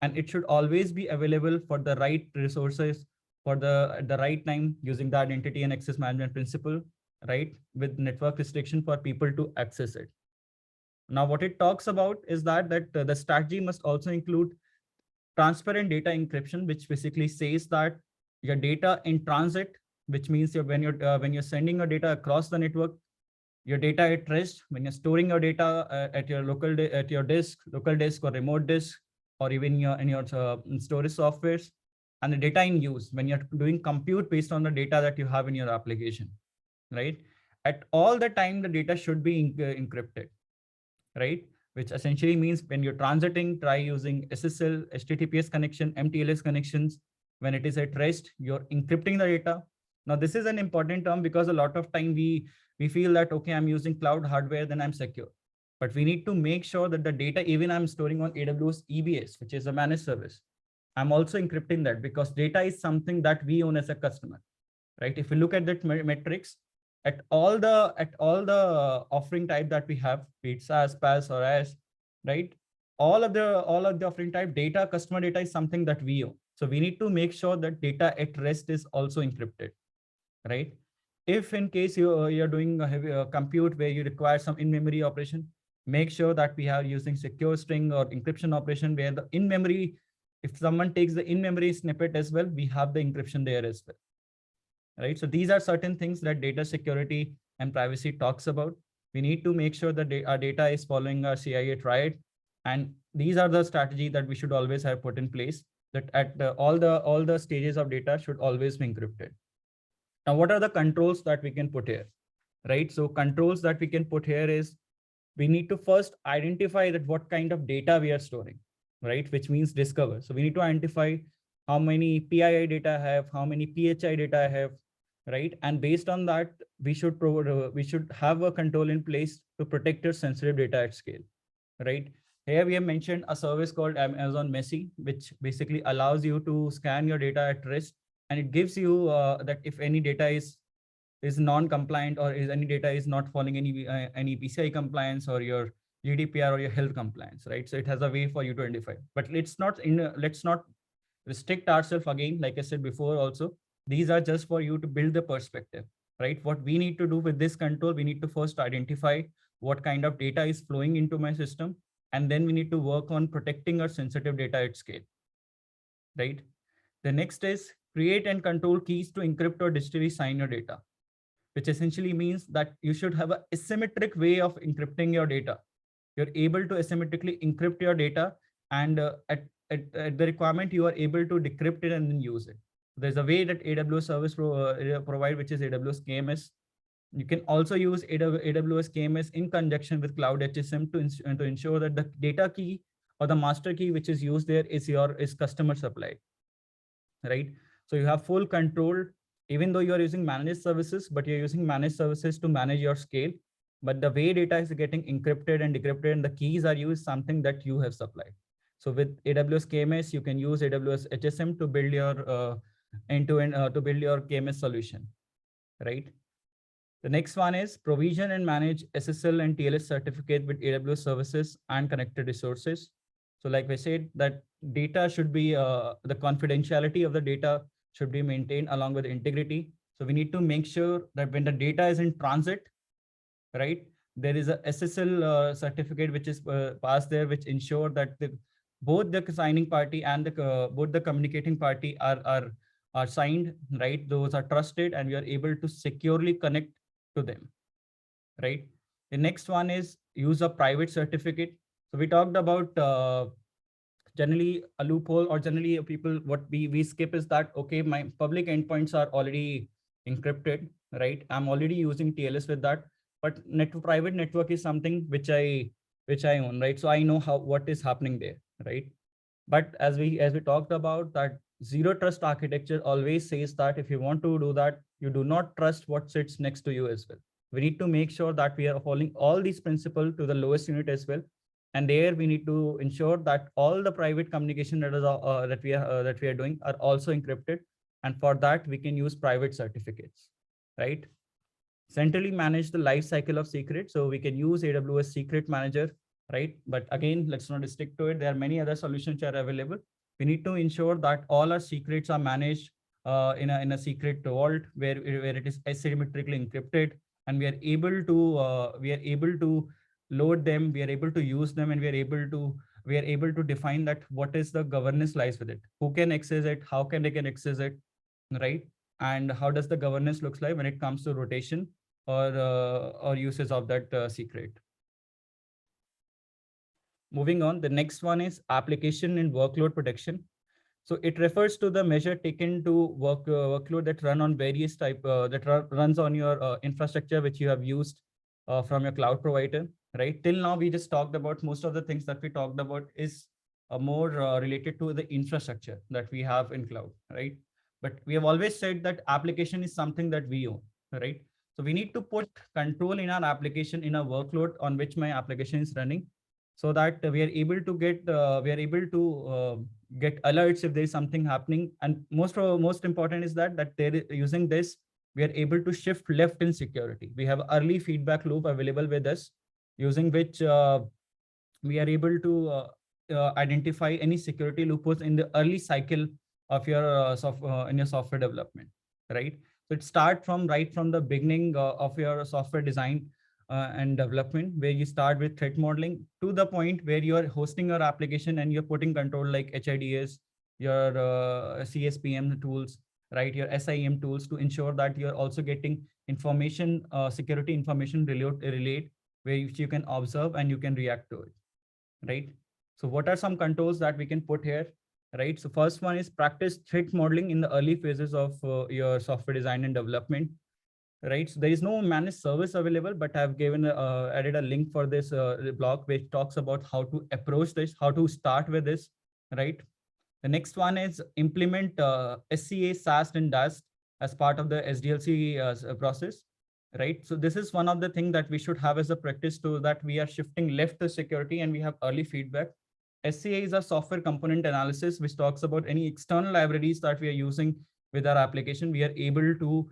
and it should always be available for the right resources for at the right time, using the identity and access management principle, right? With network restriction for people to access it. Now, what it talks about is that the strategy must also include transparent data encryption, which basically says that your data in transit, which means when you're sending your data across the network, your data at rest, when you're storing your data at your local disk or remote disk, or even in your storage softwares, and the data in use when you're doing compute based on the data that you have in your application, right? At all the time, the data should be encrypted, right? Which essentially means when you're transiting, try using SSL, HTTPS connection, MTLS connections. When it is at rest, you're encrypting the data. Now, this is an important term because a lot of time we feel that, okay, I'm using cloud hardware, then I'm secure. But we need to make sure that the data, even I'm storing on AWS EBS, which is a managed service, I'm also encrypting that because data is something that we own as a customer, right? If you look at that metrics, at all the offering type that we have, be it SaaS, PaaS, or IaaS, right? All of the offering type data, customer data is something that we own. So we need to make sure that data at rest is also encrypted, right? If in case you're doing a heavy compute where you require some in-memory operation, make sure that we are using secure string or encryption operation where the in-memory, if someone takes the in-memory snippet as well, we have the encryption there as well, right? So these are certain things that data security and privacy talks about. We need to make sure that our data is following our CIA triad, and these are the strategy that we should always have put in place. That at all the stages of data should always be encrypted. Now, what are the controls that we can put here, right? So controls that we can put here is we need to first identify that what kind of data we are storing, right? Which means discover. So we need to identify how many PII data I have, how many PHI data I have, right? And based on that, we should have a control in place to protect your sensitive data at scale, right? Here we have mentioned a service called Amazon Messi, which basically allows you to scan your data at rest, and it gives you that if any data is non-compliant or is any data is not following any PCI compliance or your GDPR or your health compliance, right? So it has a way for you to identify. But let's not restrict ourselves again. Like I said before, also these are just for you to build the perspective, right? What we need to do with this control, we need to first identify what kind of data is flowing into my system, and then we need to work on protecting our sensitive data at scale, right? The next is create and control keys to encrypt or digitally sign your data, which essentially means that you should have a asymmetric way of encrypting your data. You're able to asymmetrically encrypt your data, and at the requirement, you are able to decrypt it and then use it. There's a way that AWS service provide, which is AWS KMS. You can also use AWS KMS in conjunction with Cloud HSM to ensure that the data key or the master key which is used there is customer supplied, right? So you have full control, even though you are using managed services, but you're using managed services to manage your scale. But the way data is getting encrypted and decrypted and the keys are used something that you have supplied. So with AWS KMS, you can use AWS HSM to build your end-to-end to build your KMS solution, right? The next one is provision and manage SSL and TLS certificate with AWS services and connected resources. So like we said, that data should be, the confidentiality of the data should be maintained along with integrity. So we need to make sure that when the data is in transit, right, there is a SSL certificate which is passed there, which ensure that both the signing party and both the communicating party are signed, right? Those are trusted, and we are able to securely connect to them, right? The next one is use a private certificate. So we talked about generally a loophole, or generally people, what we skip is that, okay, my public endpoints are already encrypted, right? I'm already using TLS with that, but private network is something which I own, right? So I know what is happening there, right? But as we talked about, that zero trust architecture always says that if you want to do that, you do not trust what sits next to you as well. We need to make sure that we are following all these principles to the lowest unit as well. And there we need to ensure that all the private communication that we are doing are also encrypted. And for that, we can use private certificates, right? Centrally manage the life cycle of secret. So we can use AWS Secret Manager, right? But again, let's not stick to it. There are many other solutions that are available. We need to ensure that all our secrets are managed in a secret vault where it is asymmetrically encrypted, and we are able to load them, we are able to use them, and we are able to define that what is the governance lies with it, who can access it, how can they can access it, right? And how does the governance looks like when it comes to rotation or uses of that secret. Moving on, the next one is application and workload protection. So it refers to the measure taken to workload that run on various runs on your infrastructure which you have used from your cloud provider, right? Till now, we just talked about most of the things that we talked about is more related to the infrastructure that we have in cloud, right? But we have always said that application is something that we own, right? So we need to put control in our application, in a workload on which my application is running. so that we are able to get alerts if there is something happening. And most important is that using this, we are able to shift left in security. We have early feedback loop available with us, using which we are able to identify any security loopholes in the early cycle of your in your software development, right? So it start from right from the beginning of your software design and development, where you start with threat modeling to the point where you are hosting your application and you're putting control like HIDS, your CSPM tools, right? Your SIEM tools, to ensure that you're also getting information, security information relate where you can observe and you can react to it, right? So what are some controls that we can put here, right? So first one is practice threat modeling in the early phases of your software design and development, right? So there is no managed service available, but I've given added a link for this blog which talks about how to approach this, how to start with this, right? The next one is implement SCA, SAST, and DAST as part of the SDLC process, right? So this is one of the things that we should have as a practice, so that we are shifting left to security and we have early feedback. SCA is a software component analysis, which talks about any external libraries that we are using with our application. We are able to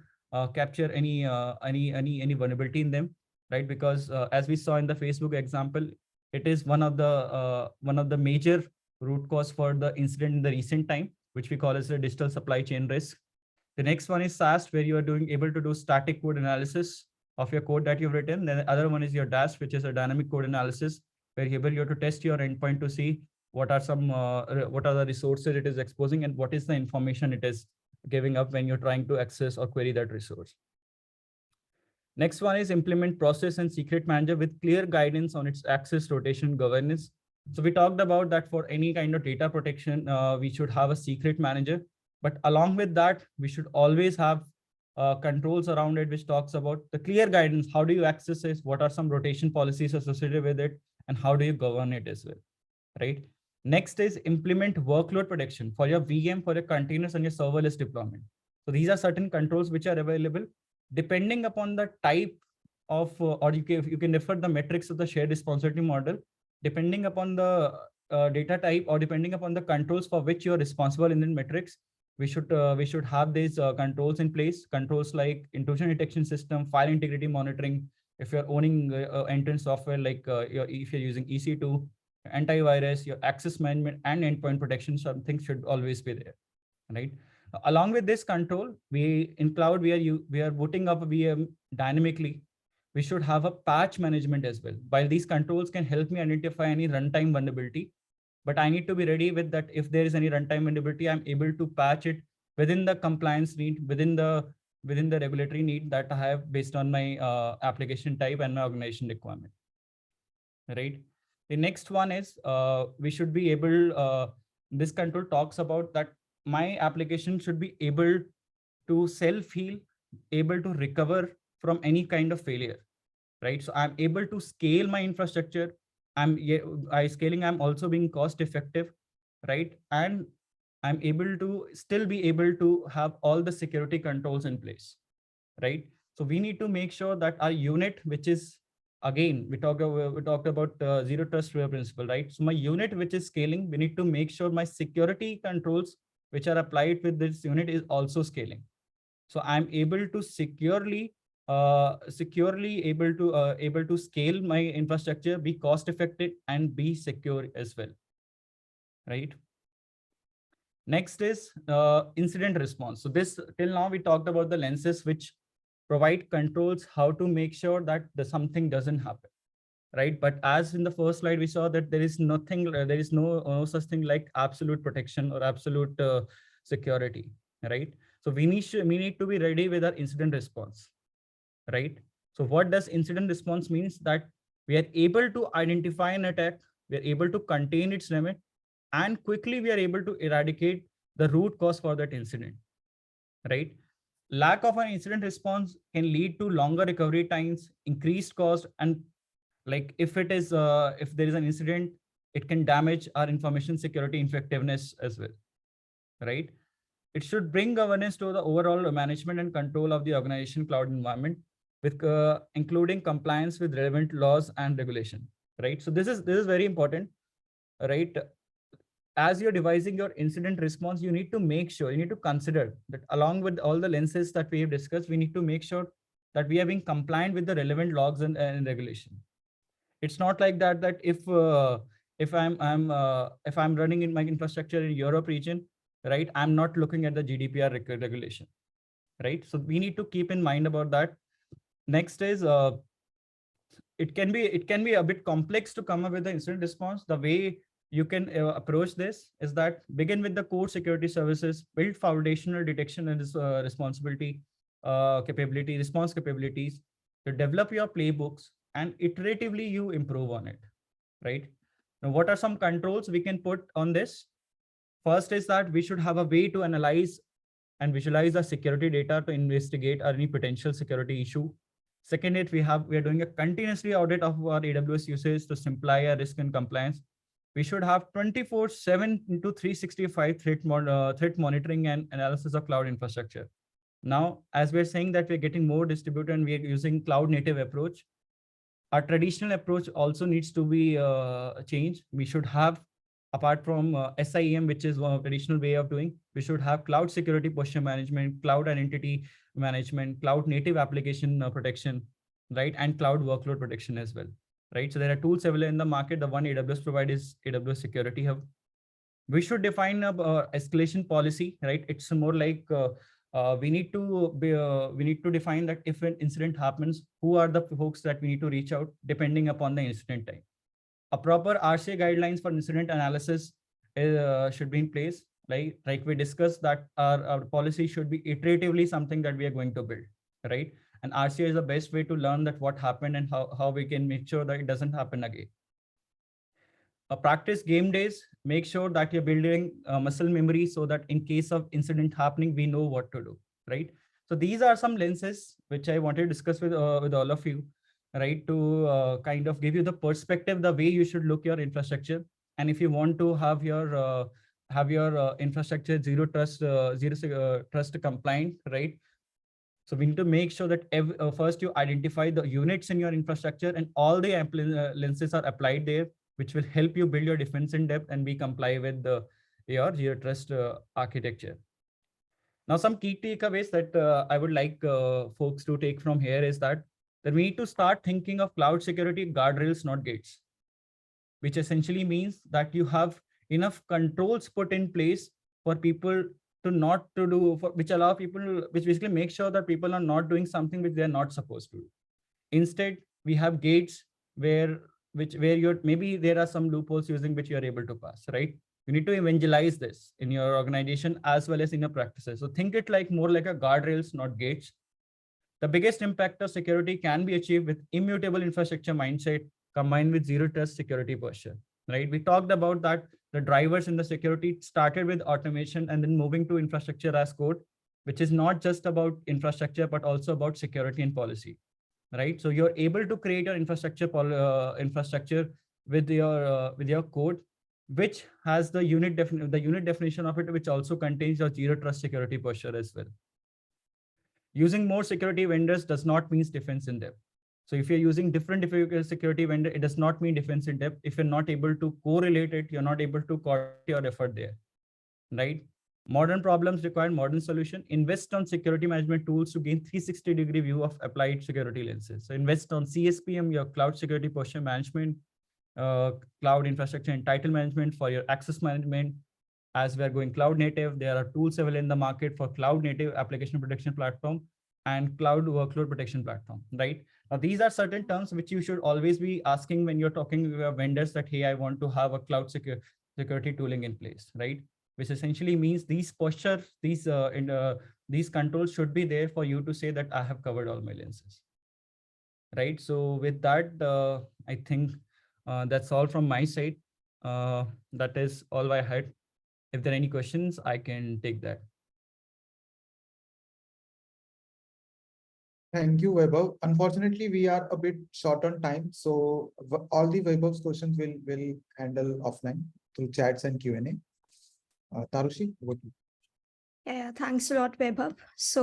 capture any vulnerability in them, right? Because as we saw in the Facebook example, it is one of the major root cause for the incident in the recent time, which we call as a digital supply chain risk. The next one is SAST, where you are able to do static code analysis of your code that you've written. Then the other one is your DAST, which is a dynamic code analysis, where you're able to test your endpoint to see what are the resources it is exposing and what is the information it is giving up when you're trying to access or query that resource. Next one is implement process and secret manager with clear guidance on its access, rotation, governance. So we talked about that for any kind of data protection, we should have a secret manager. But along with that, we should always have controls around it, which talks about the clear guidance. How do you access this? What are some rotation policies associated with it? And how do you govern it as well, right? Next is implement workload protection for your VM, for your containers, and your serverless deployment. So these are certain controls which are available depending upon the type of, or you can refer the metrics of the shared responsibility model, depending upon the data type or depending upon the controls for which you're responsible in the metrics. We should have these controls in place. Controls like intrusion detection system, file integrity monitoring. If you're owning end-to-end software, like if you're using EC2, antivirus, your access management, and endpoint protection, something should always be there, right? Along with this control, we in cloud we are booting up a VM dynamically. We should have a patch management as well. While these controls can help me identify any runtime vulnerability, but I need to be ready with that. If there is any runtime vulnerability, I'm able to patch it within the compliance need, within the regulatory need that I have based on my application type and my organization requirement, right? The next one is we should be able, this control talks about that my application should be able to self-heal, able to recover from any kind of failure, right? So I'm able to scale my infrastructure. Scaling, I'm also being cost effective, right? And I'm able to still be able to have all the security controls in place, right? So we need to make sure that our unit, which is, again, we talked about zero trust principle, right? So my unit, which is scaling, we need to make sure my security controls, which are applied with this unit, is also scaling. So I'm able to securely able to scale my infrastructure, be cost effective, and be secure as well, right? Next is incident response. So this, till now we talked about the lenses which provide controls how to make sure that something doesn't happen, right? But as in the first slide, we saw that there is nothing, there is no such thing like absolute protection or absolute security, right? So we need to be ready with our incident response, right? So what does incident response means? That we are able to identify an attack, we are able to contain its limit, and quickly we are able to eradicate the root cause for that incident, right? Lack of an incident response can lead to longer recovery times, increased cost, and like if there is an incident, it can damage our information security effectiveness as well, right? It should bring governance to the overall management and control of the organization cloud environment, with including compliance with relevant laws and regulation, right? So this is very important, right? As you're devising your incident response, you need to make sure, you need to consider that along with all the lenses that we have discussed, we need to make sure that we are being compliant with the relevant laws and regulation. It's not like that if I'm running in my infrastructure in Europe region, right, I'm not looking at the GDPR regulation, right? So we need to keep in mind about that. Next is it can be a bit complex to come up with the incident response. The way you can approach this is that begin with the core security services, build foundational detection and responsibility response capabilities, to develop your playbooks, and iteratively you improve on it, right? Now, what are some controls we can put on this? First is that we should have a way to analyze and visualize the security data to investigate any potential security issue. Second, we are doing a continuously audit of our AWS usage to simplify our risk and compliance. We should have 24/7 into 365 threat monitoring and analysis of cloud infrastructure. Now, as we're saying that we're getting more distributed and we're using cloud native approach, our traditional approach also needs to be changed. We should have, apart from SIEM, which is one traditional way of doing, we should have cloud security posture management, cloud identity management, cloud native application protection, right? And cloud workload protection as well, right? So there are tools available in the market. The one AWS provides is AWS Security Hub. We should define a escalation policy, right? It's more like we need to define that if an incident happens, who are the folks that we need to reach out depending upon the incident type. A proper RCA guidelines for incident analysis should be in place. Like we discussed that our policy should be iteratively something that we are going to build, right? And RCA is the best way to learn that what happened and how we can make sure that it doesn't happen again. Practice game days, make sure that you're building muscle memory so that in case of incident happening, we know what to do, right? So these are some lenses which I wanted to discuss with all of you, right? To kind of give you the perspective, the way you should look your infrastructure. And if you want to have your infrastructure zero trust compliant, right? So we need to make sure that first you identify the units in your infrastructure and all the lenses are applied there, which will help you build your defense in depth and be comply with your zero trust architecture. Now, some key takeaways that I would like folks to take from here is that we need to start thinking of cloud security guardrails, not gates, which essentially means that you have enough controls put in place for people to not to do, which allow people, which basically make sure that people are not doing something which they're not supposed to do. Instead, we have gates where you're maybe there are some loopholes using which you are able to pass, right? You need to evangelize this in your organization as well as in your practices. So think it like more like a guardrails, not gates. The biggest impact of security can be achieved with immutable infrastructure mindset combined with zero trust security posture, right? We talked about that the drivers in the security started with automation and then moving to infrastructure as code, which is not just about infrastructure, but also about security and policy, right? So you're able to create your infrastructure with your code, which has the unit definition of it, which also contains your zero trust security posture as well. Using more security vendors does not mean defense in depth. So if you're using different security vendor, it does not mean defense in depth. If you're not able to correlate it, you're not able to coordinate your effort there, right? Modern problems require modern solution. Invest on security management tools to gain 360-degree view of applied security lenses. So invest on CSPM, your cloud security posture management, cloud infrastructure and title management for your access management. As we're going cloud native, there are tools available in the market for cloud native application protection platform and cloud workload protection platform, right? Now, these are certain terms which you should always be asking when you're talking with vendors that, hey, I want to have a cloud security tooling in place, right? Which essentially means these posture, these controls should be there for you to say that I have covered all my lenses, right? So with that, I think that's all from my side. That is all I had. If there are any questions, I can take that. Thank you, Vaibhav. Unfortunately, we are a bit short on time, so all the Vaibhav's questions will handle offline through chats and Q&A. Tarushi, what? Yeah, thanks a lot, Vaibhav. So